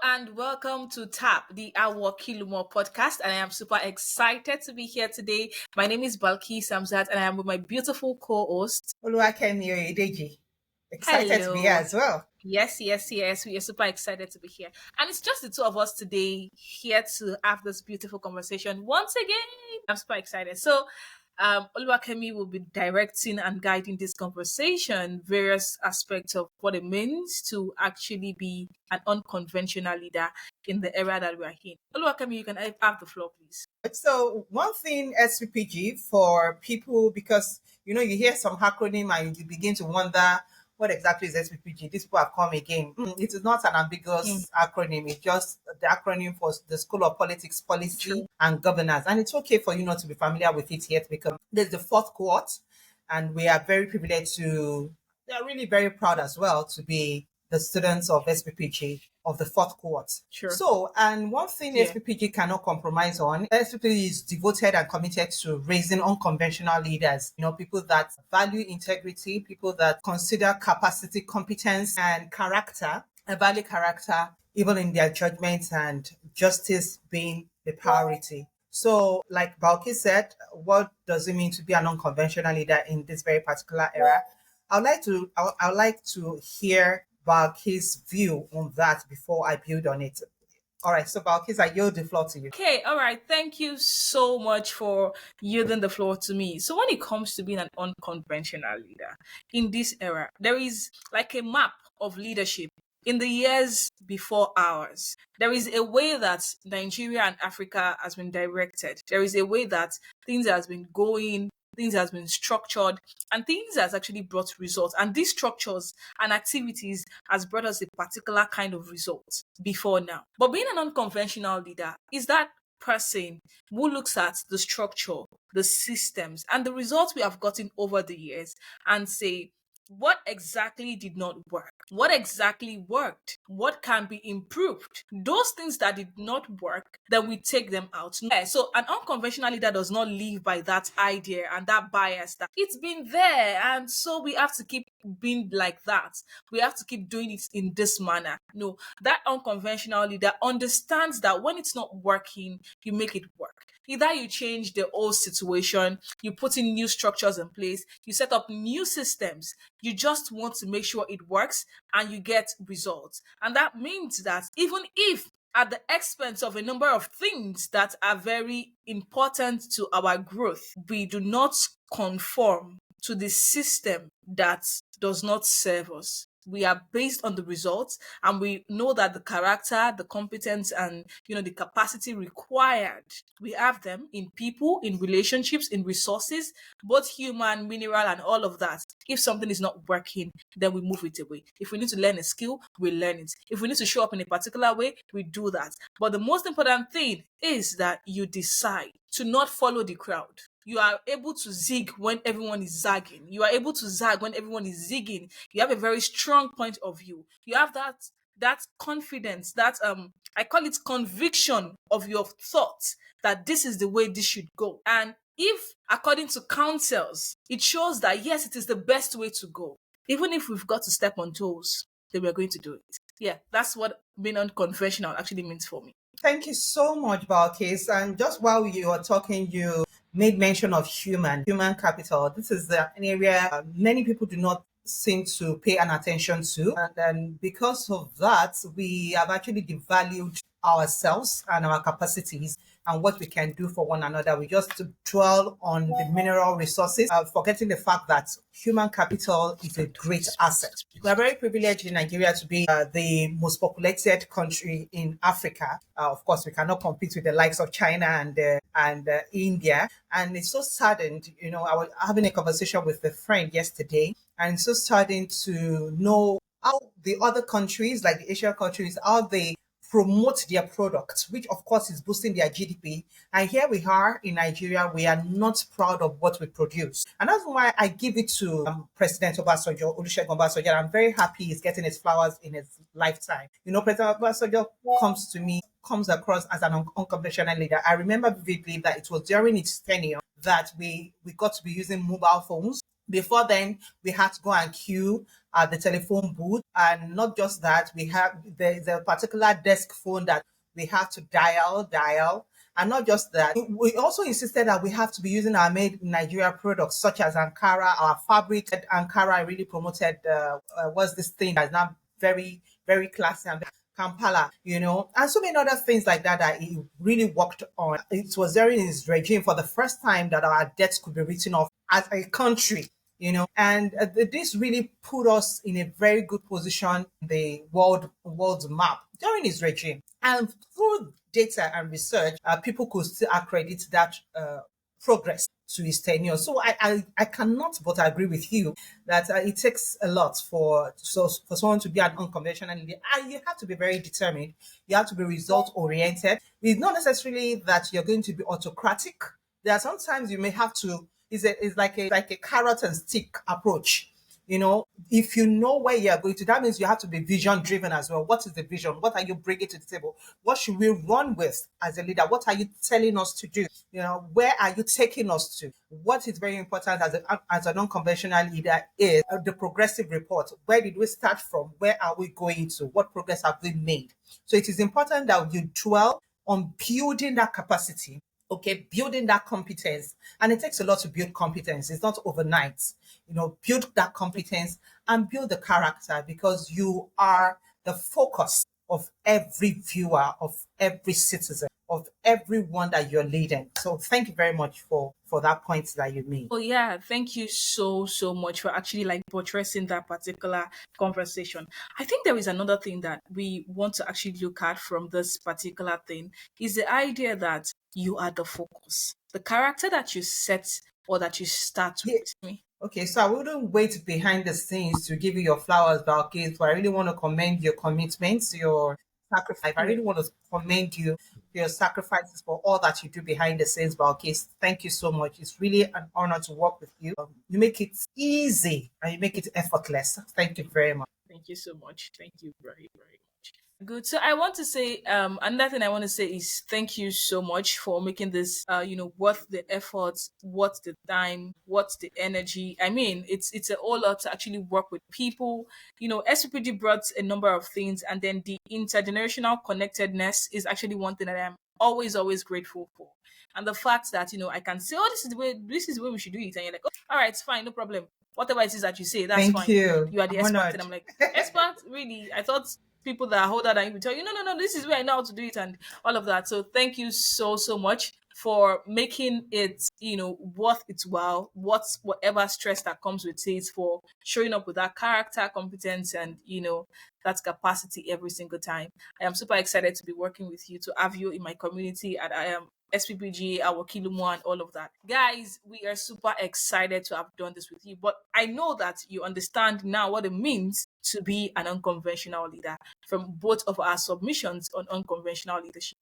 and welcome to TAP, the Unconventional Leader podcast. And I am super excited to be here today. My name is Balqees Hamzat, and I am with my beautiful co-host, Olúwakémi Oyèdéjì. Excited to be here Hello. as well. Yes. We are super excited to be here. And it's just the two of us today here to have this beautiful conversation once again. I'm super excited. So, Olúwakémi will be directing and guiding this conversation, various aspects of what it means to actually be an unconventional leader in the era that we are in. Olúwakémi, you can have the floor, please. So one thing SVPG for people, because you hear some acronym and you begin to wonder what exactly is SVPG. These people have come again. It is not an ambiguous acronym. It's just the acronym for the School of Politics, Policy, and Governance. And it's okay for you not to be familiar with it yet, because there's the fourth cohort, and we are very privileged we are really very proud as well to be the students of SVPG of the fourth cohort. Sure. So, and one thing SVPG cannot compromise on, SVPG is devoted and committed to raising unconventional leaders, people that value integrity, people that consider capacity, competence, and character, and value character, even in their judgments, and justice being the priority. So, like Balqees said, what does it mean to be an unconventional leader in this very particular era? I'd like to hear Balqees' view on that before I build on it. All right, so Balqees, I yield the floor to you. Okay, all right. Thank you so much for yielding the floor to me. So when it comes to being an unconventional leader in this era, there is like a map of leadership. In the years before ours, there is a way that Nigeria and Africa has been directed. There is a way that things has been going, things has been structured, and things has actually brought results. And these structures and activities has brought us a particular kind of result before now. But being an unconventional leader is that person who looks at the structure, the systems, and the results we have gotten over the years and say, what exactly did not work? What exactly worked? What can be improved? Those things that did not work, then we take them out. So an unconventional leader does not live by that idea and that bias that it's been there. And so we have to keep being like that. We have to keep doing it in this manner. No, that unconventional leader understands that when it's not working, you make it work. Either you change the old situation, you put in new structures in place, you set up new systems. You just want to make sure it works and you get results. And that means that even if at the expense of a number of things that are very important to our growth, we do not conform to the system that does not serve us. We are based on the results, and we know that the character, the competence, and the capacity required, we have them in people, in relationships, in resources, both human, mineral, and all of that. If something is not working, then we move it away. If we need to learn a skill, we learn it. If we need to show up in a particular way, we do that. But the most important thing is that you decide to not follow the crowd. You are able to zig when everyone is zagging. You are able to zag when everyone is zigging. You have a very strong point of view. You have that confidence, that I call it conviction of your thoughts that this is the way this should go. And if, according to counsels, it shows that yes, it is the best way to go, even if we've got to step on toes, then we're going to do it. Yeah, that's what being unconventional actually means for me. Thank you so much, Balqees. And just while you were talking, you made mention of human capital. This is an area many people do not seem to pay an attention to. And then because of that, we have actually devalued ourselves and our capacities and what we can do for one another. We just dwell on the mineral resources, forgetting the fact that human capital is a great asset. We are very privileged in Nigeria to be the most populated country in Africa. Of course, we cannot compete with the likes of China and India. And it's so saddened, I was having a conversation with a friend yesterday, and it's so saddened to know how the other countries, like the Asian countries, how they promote their products, which of course is boosting their GDP. And here we are in Nigeria, we are not proud of what we produce. And that's why I give it to President Olusegun Obasanjo. I'm very happy he's getting his flowers in his lifetime. President Obasanjo comes across as an unconventional leader. I remember vividly that it was during his tenure that we got to be using mobile phones. Before then, we had to go and queue at the telephone booth. And not just that, there's a particular desk phone that we have to dial. And not just that, we also insisted that we have to be using our made in Nigeria products such as Ankara, our fabric. Ankara really promoted what's this thing that's now very, very classy and Kampala, and so many other things like that that he really worked on. It was during his regime for the first time that our debts could be written off as a country, and this really put us in a very good position in the world's map during his regime. And through data and research, people could still accredit that progress to his tenure. So I cannot but agree with you that it takes a lot for someone to be an unconventional leader. And you have to be very determined. You have to be result oriented. It's not necessarily that you're going to be autocratic. There are sometimes you may have to. It's like a carrot and stick approach. If you know where you're going to, that means you have to be vision driven as well. What is the vision? What are you bringing to the table? What should we run with as a leader? What are you telling us to do? Where are you taking us to? What is very important as a non-conventional leader is the progressive report. Where did we start from? Where are we going to? What progress have we made? So it is important that you dwell on building that capacity. Okay, building that competence. And it takes a lot to build competence. It's not overnight. Build that competence and build the character, because you are the focus of every viewer, of every citizen, of everyone that you're leading. So thank you very much for that point that you made. Oh yeah, thank you so much for actually like buttressing that particular conversation. I think there is another thing that we want to actually look at from this particular thing is the idea that you are the focus. The character that you set or that you start Yeah. with me. Okay, so I wouldn't wait behind the scenes to give you your flowers, Balqees, but I really want to commend your commitments, your sacrifice. I Yeah. really want to commend you for your sacrifices for all that you do behind the scenes, Balqees. Thank you so much. It's really an honor to work with you. You make it easy and you make it effortless. Thank you very much. Thank you so much. Thank you very much. Good. So I want to say another thing I want to say is thank you so much for making this worth the effort, worth the time, worth the energy. I mean, it's a whole lot to actually work with people. SVPG brought a number of things, and then the intergenerational connectedness is actually one thing that I'm always grateful for. And the fact that I can say, oh, this is the way we should do it, and you're like, oh, all right, it's fine, no problem. Whatever it is that you say, that's Thank fine. you. You are the I'm expert, and honored. I'm like, expert, really? I thought people that are older than you would tell you, no, this is where I know how to do it, and all of that. So thank you so much for making it, worth its while, whatever stress that comes with it, for showing up with that character, competence, and that capacity every single time. I am super excited to be working with you, to have you in my community, and I am SPPG, our Kilumo, and all of that. Guys, we are super excited to have done this with you. But I know that you understand now what it means to be an unconventional leader from both of our submissions on unconventional leadership.